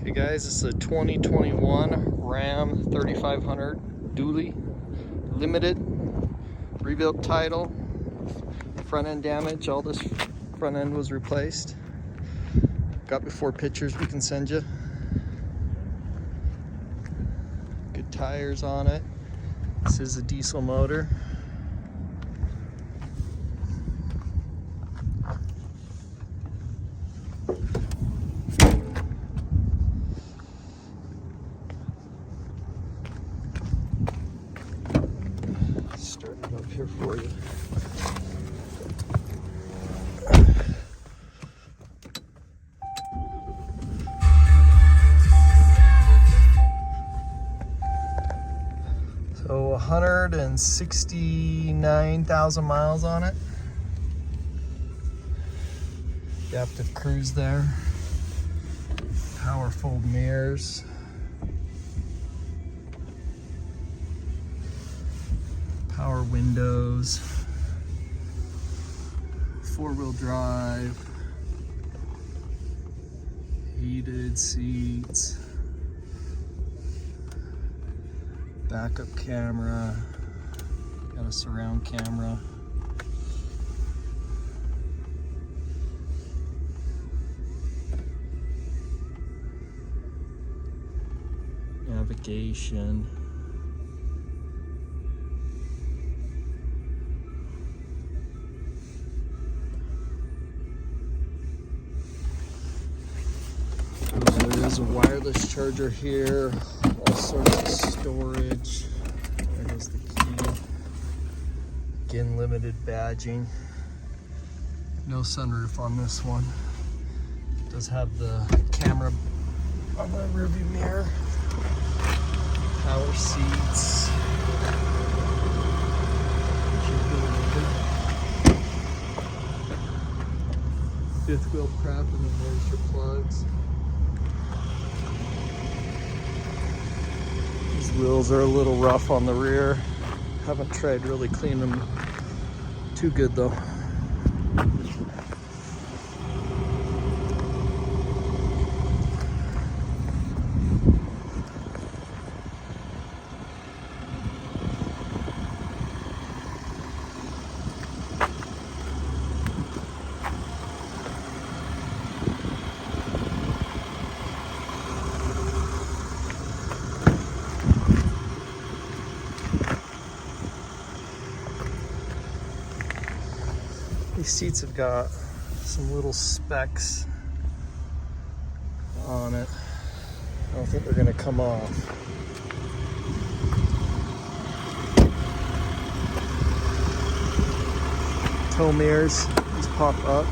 Hey guys, this is a 2021 Ram 3500 Dully Limited. Rebuilt title, front end damage, all this front end was replaced. Got before pictures we can send you. Good tires on it. This is a diesel motor. Start it up here for you. So 169,000 miles on it. Adaptive cruise there. Power fold mirrors. Power windows. 4-wheel drive. Heated seats. Backup camera. Got a surround camera. Navigation. There is a wireless charger here, all sorts of storage. There goes the key. Again, limited badging. No sunroof on this one. It does have the camera on the rearview mirror. Power seats. Fifth wheel prep, and then there's your plugs. These wheels are a little rough on the rear. Haven't tried really cleaning them too good though. These seats have got some little specks on it. I don't think they're gonna come off. Tow mirrors, these pop up.